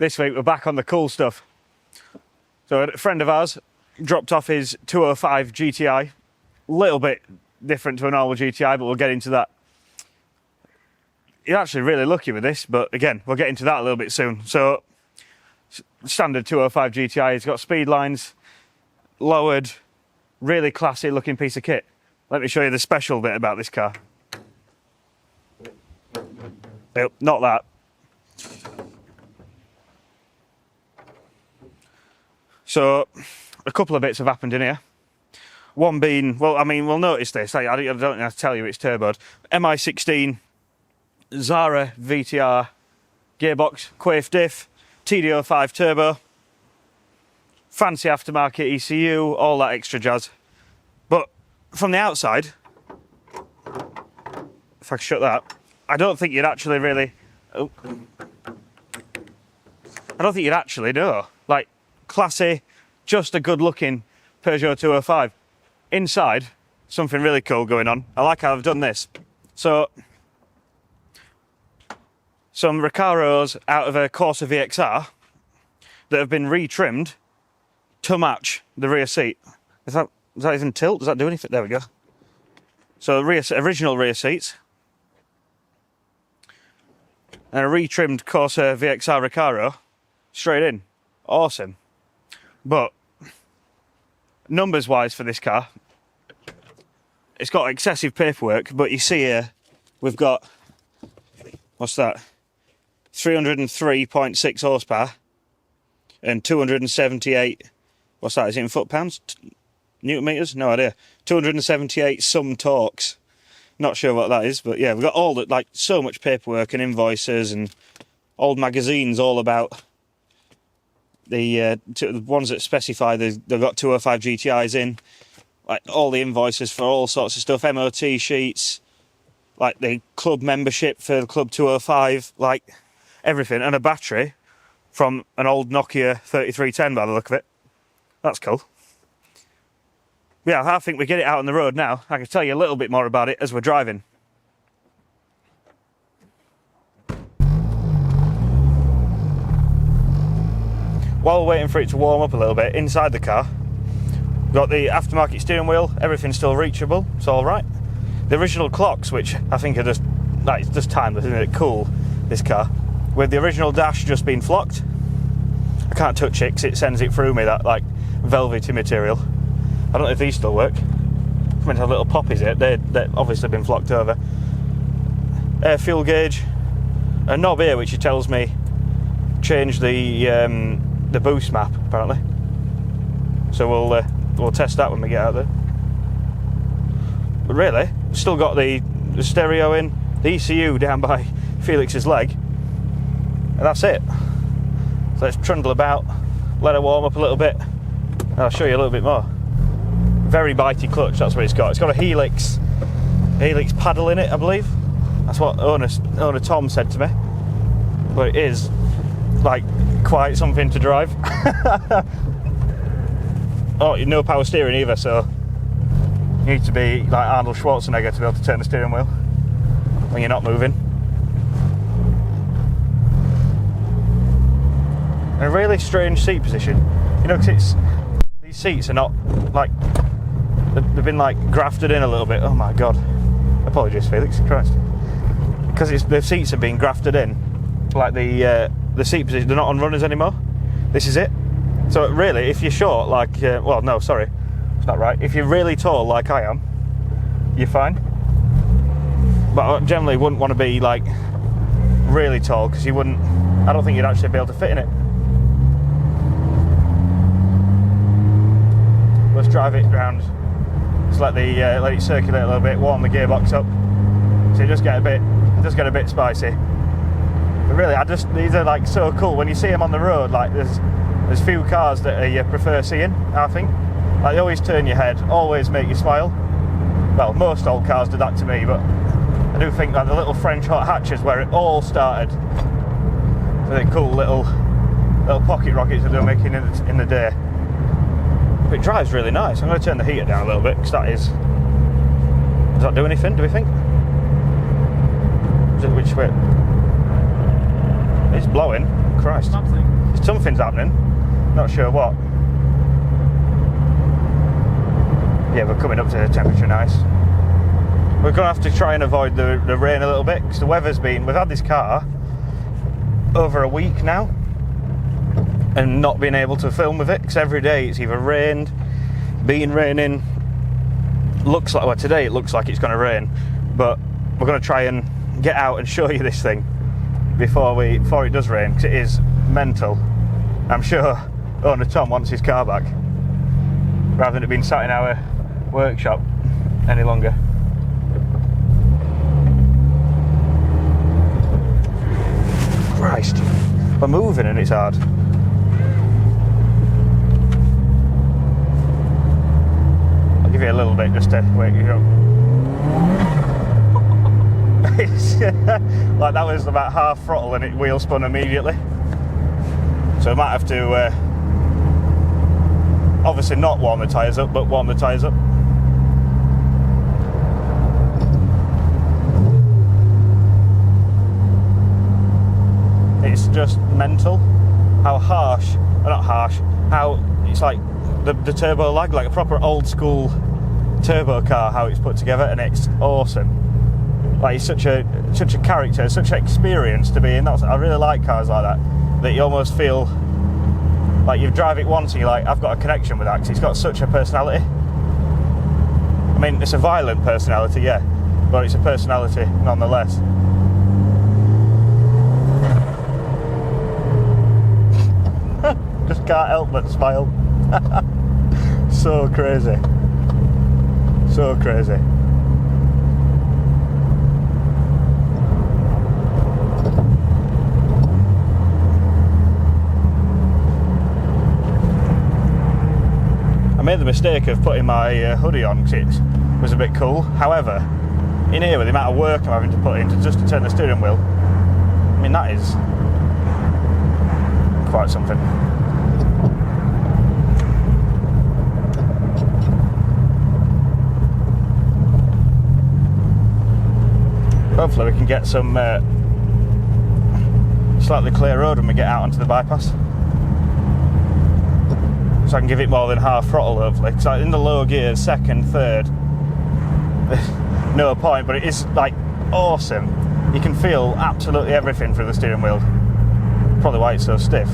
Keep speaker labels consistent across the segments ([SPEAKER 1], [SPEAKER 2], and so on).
[SPEAKER 1] This week we're back on the cool stuff. So a friend of ours dropped off his 205 GTI. Little bit different to a normal GTI, but we'll get into that. You're actually really lucky with this, but again, we'll get into that a little bit soon. So, standard 205 GTI, it's got speed lines, lowered, really classy looking piece of kit. Let me show you the special bit about this car. Nope, not that. So, a couple of bits have happened in here. One being, well, I mean, we'll notice this. I don't have to tell you it's turboed. MI16, Zara VTR, gearbox, Quaife diff, TD05 turbo, fancy aftermarket ECU, all that extra jazz. But from the outside, if I can shut that, I don't think you'd actually really... Oh. I don't think you'd actually know. Like, classy, just a good-looking Peugeot 205. Inside, something really cool going on. I like how I've done this. So, some Recaros out of a Corsa VXR that have been retrimmed to match the rear seat. Does that even tilt? Does that do anything? There we go. So, original rear seats. And a retrimmed Corsa VXR Recaro straight in. Awesome. But numbers-wise for this car, it's got excessive paperwork, but you see here, we've got, what's that? 303.6 horsepower and 278, what's that, is it in foot-pounds? Newton meters? No idea. 278 some torques. Not sure what that is, but yeah, we've got all that, like, so much paperwork and invoices and old magazines all about the ones that specify they've got 205 GTIs in, like all the invoices for all sorts of stuff, MOT sheets, like the club membership for the Club 205, like everything, and a battery from an old Nokia 3310 by the look of it. That's cool. Yeah, I think we get it out on the road now. I can tell you a little bit more about it as we're driving. While we're waiting for it to warm up a little bit, inside the car, we've got the aftermarket steering wheel, everything's still reachable, it's alright. The original clocks, which I think are just, like, it's just timeless, isn't it? Cool, this car. With the original dash just being flocked. I can't touch it because it sends it through me, that, like, velvety material. I don't know if these still work. I meant to have little poppies here, they've obviously been flocked over. Air fuel gauge, a knob here which tells me change the boost map, apparently. So we'll test that when we get out there. But really, still got the stereo in, the ECU down by Felix's leg, and that's it. So let's trundle about, let it warm up a little bit, and I'll show you a little bit more. Very bitey clutch, that's what it's got. It's got a Helix paddle in it, I believe. That's what owner Tom said to me. But it is, like, quite something to drive. Oh, no power steering either, so you need to be like Arnold Schwarzenegger to be able to turn the steering wheel when you're not moving. And a really strange seat position, you know, because these seats are not, like, they've been, like, grafted in a little bit. Oh my god, apologies Felix, Christ. Because the seats have been grafted in, like the seat position, they're not on runners anymore. This is it. So really, if you're short, like, well, no, sorry, it's not right. If you're really tall, like I am, you're fine. But I generally wouldn't want to be, like, really tall, because you wouldn't, I don't think you'd actually be able to fit in it. Let's drive it round. Just let it circulate a little bit, warm the gearbox up. So you just get a bit spicy. But really, these are, like, so cool. When you see them on the road, like, there's few cars that you prefer seeing, I think. Like, they always turn your head, always make you smile. Well, most old cars do that to me, but I do think that the little French hot hatches where it all started. So they're cool little pocket rockets that they're making in the day. But it drives really nice. I'm going to turn the heater down a little bit, because does that do anything, do we think? Which way? It's blowing. Christ.
[SPEAKER 2] Something.
[SPEAKER 1] Something's happening. Not sure what. Yeah, we're coming up to the temperature nice. We're going to have to try and avoid the rain a little bit, because the weather's been... We've had this car over a week now and not been able to film with it, because every day it's either rained, been raining, looks like... Well, today it looks like it's going to rain, but we're going to try and get out and show you this thing before it does rain, because it is mental. I'm sure owner Tom wants his car back, rather than it being sat in our workshop any longer. Christ, we're moving and it's hard. I'll give you a little bit just to wake you up. Like that was about half throttle and it wheel spun immediately. So I might have to obviously not warm the tyres up, but warm the tyres up. It's just mental how harsh, or not harsh, how it's like the turbo lag, like a proper old school turbo car, how it's put together, and it's awesome. Like it's such a character, such an experience to be in. I really like cars like that you almost feel like you drive it once and you're like, I've got a connection with that, because it's got such a personality. I mean, it's a violent personality, yeah, but it's a personality nonetheless. Just can't help but smile. So crazy. So crazy. I made the mistake of putting my hoodie on because it was a bit cool. However, in here with the amount of work I'm having to put in just to turn the steering wheel, I mean that is quite something. Hopefully we can get some slightly clear road when we get out onto the bypass, so I can give it more than half throttle hopefully, because in the low gear, second, third, no point, but it is like awesome. You can feel absolutely everything through the steering wheel. Probably why it's so stiff.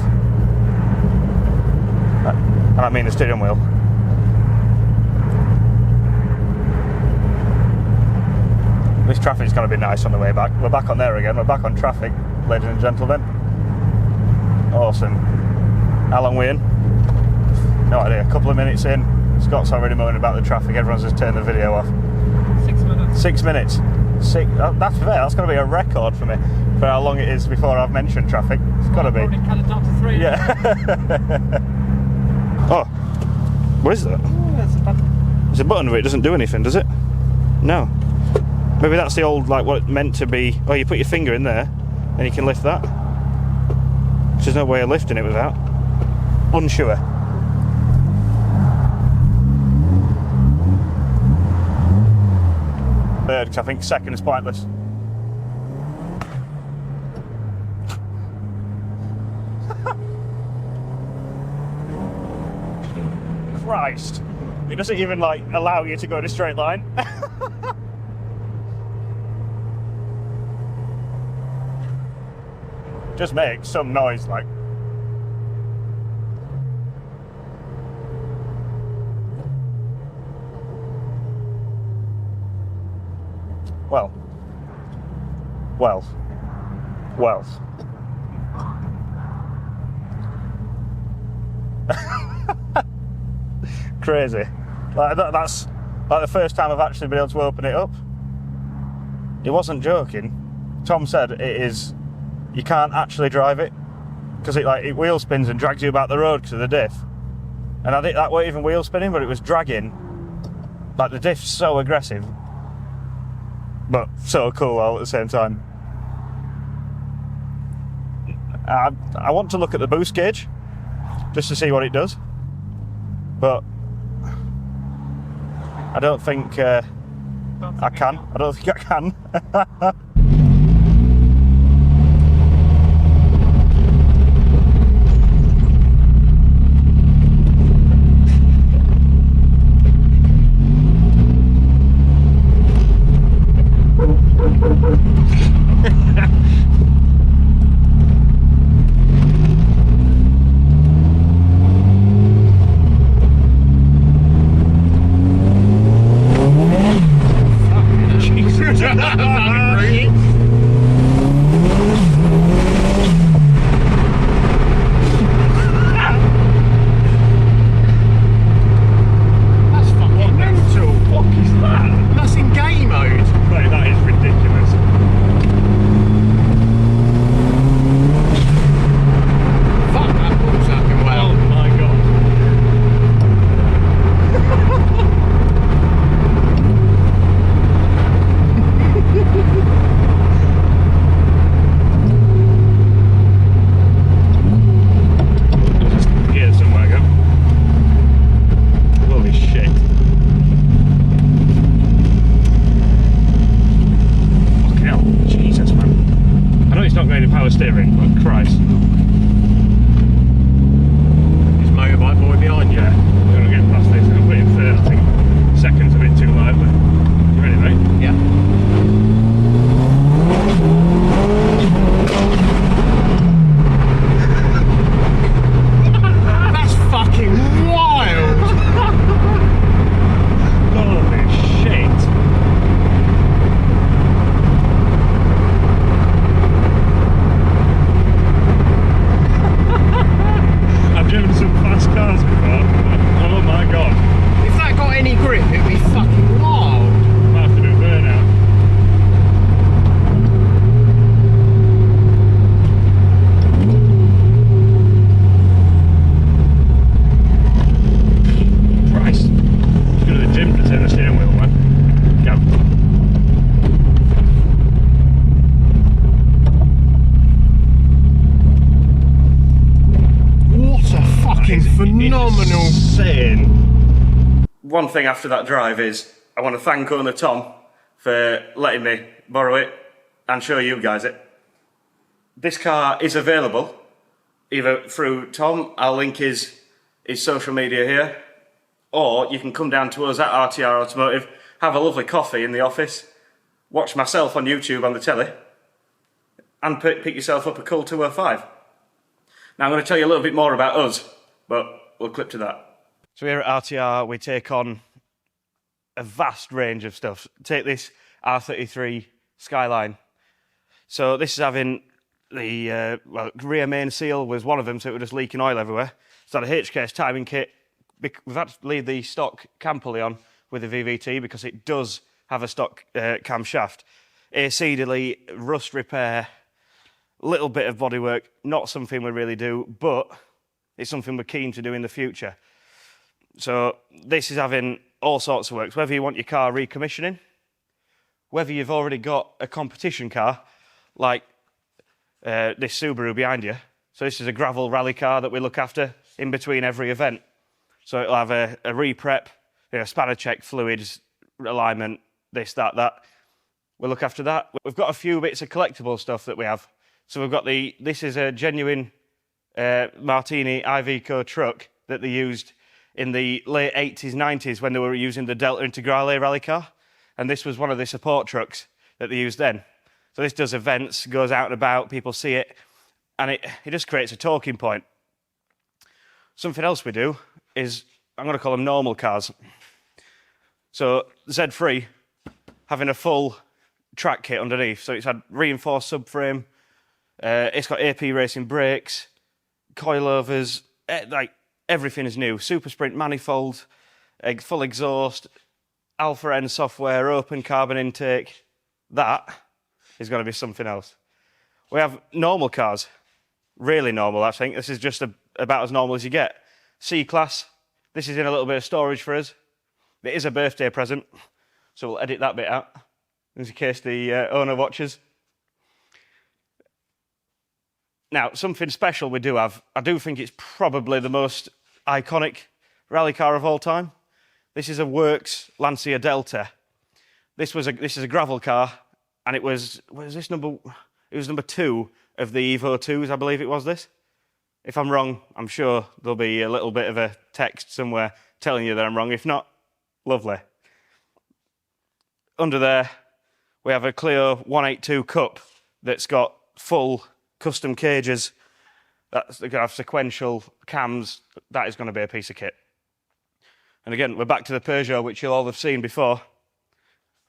[SPEAKER 1] And I mean the steering wheel. This traffic's going to be nice on the way back. We're back on there again. We're back on traffic, ladies and gentlemen. Awesome. How long are we in? No idea. A couple of minutes in. Scott's already moaning about the traffic. Everyone's just turned the video off.
[SPEAKER 2] 6 minutes.
[SPEAKER 1] 6 minutes. That's fair. That's going to be a record for me for how long it is before I've mentioned traffic. It's got to be.
[SPEAKER 2] Probably cut it down to 3.
[SPEAKER 1] Yeah. Oh, what is that?
[SPEAKER 2] Oh, that's a button.
[SPEAKER 1] There's a button where it doesn't do anything, does it? No. Maybe that's the old, like, what it meant to be. Oh, you put your finger in there, and you can lift that. There's no way of lifting it without. Unsure. Third, because I think second is pointless. Christ. It doesn't even, like, allow you to go in a straight line. Just makes some noise, like. Well. Crazy. Like that's like the first time I've actually been able to open it up. He wasn't joking. Tom said it is. You can't actually drive it because it wheel spins and drags you about the road because of the diff. And I think that weren't even wheel spinning, but it was dragging. Like the diff's so aggressive, but so cool all at the same time. I want to look at the boost gauge just to see what it does, but I don't think I can. I don't think I can.
[SPEAKER 3] phenomenal.
[SPEAKER 1] Insane. One thing after that drive is I want to thank owner Tom for letting me borrow it and show you guys it. This car is available either through Tom, I'll link his social media here, or you can come down to us at RTR Automotive, have a lovely coffee in the office, watch myself on YouTube on the telly, and pick yourself up a cool 205. Now I'm going to tell you a little bit more about us, but we'll clip to that. So here at RTR we take on a vast range of stuff. Take this R33 Skyline. So this is having the rear main seal was one of them, so it was just leaking oil everywhere. It's had a HKS timing kit. We've had to leave the stock cam pulley on with the VVT because it does have a stock camshaft. AC delete, rust repair, little bit of bodywork, not something we really do, but it's something we're keen to do in the future. So this is having all sorts of works, whether you want your car recommissioning, whether you've already got a competition car, like this Subaru behind you. So this is a gravel rally car that we look after in between every event. So it'll have a re-prep, spanner check, fluids, alignment, this, that. We'll look after that. We've got a few bits of collectible stuff that we have. So we've got this is a genuine Martini Iveco truck that they used in the late 80s, 90s when they were using the Delta Integrale rally car. And this was one of the support trucks that they used then. So this does events, goes out and about, people see it, and it just creates a talking point. Something else we do is, I'm going to call them normal cars. So Z3, having a full track kit underneath. So it's had reinforced subframe, it's got AP racing brakes, coilovers, like everything is new. Super Sprint manifold, full exhaust, Alpha N software, open carbon intake. That is going to be something else. We have normal cars, really normal, I think. This is just about as normal as you get. C-Class, this is in a little bit of storage for us. It is a birthday present, so we'll edit that bit out, in case the owner watches. Now, something special we do have, I do think it's probably the most iconic rally car of all time. This is a Works Lancia Delta. This is a gravel car, and it was number 2 of the Evo 2s, I believe it was this. If I'm wrong, I'm sure there'll be a little bit of a text somewhere telling you that I'm wrong. If not, lovely. Under there, we have a Clio 182 Cup that's got full custom cages. That's going to have sequential cams. That is going to be a piece of kit. And again, we're back to the Peugeot, which you'll all have seen before.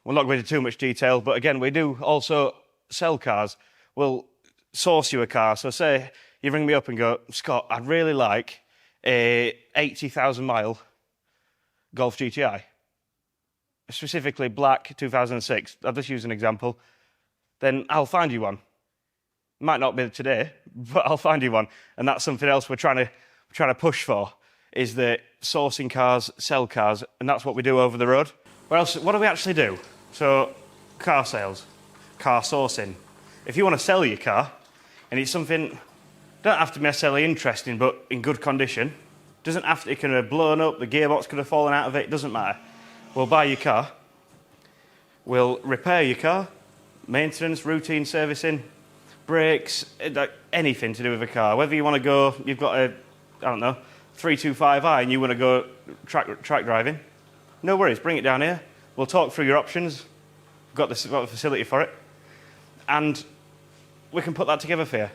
[SPEAKER 1] We'll not go into too much detail, but again, we do also sell cars. We'll source you a car. So say you ring me up and go, Scott, I'd really like a 80,000 mile Golf GTI. Specifically black, 2006. I'll just use an example. Then I'll find you one. Might not be today, but I'll find you one. And that's something else we're trying to push for, is that sourcing cars, sell cars, and that's what we do over the road. What do we actually do? So, car sales, car sourcing. If you want to sell your car, and it's something, don't have to be necessarily interesting, but in good condition, doesn't have to, it could have blown up, the gearbox could have fallen out of it, doesn't matter. We'll buy your car, we'll repair your car, maintenance, routine servicing, brakes, anything to do with a car. Whether you want to go, you've got a, 325i and you want to go track driving, no worries, bring it down here. We'll talk through your options. We've got the facility for it. And we can put that together for you.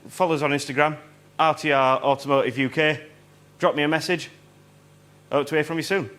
[SPEAKER 1] Follow us on Instagram, RTR Automotive UK. Drop me a message. Hope to hear from you soon.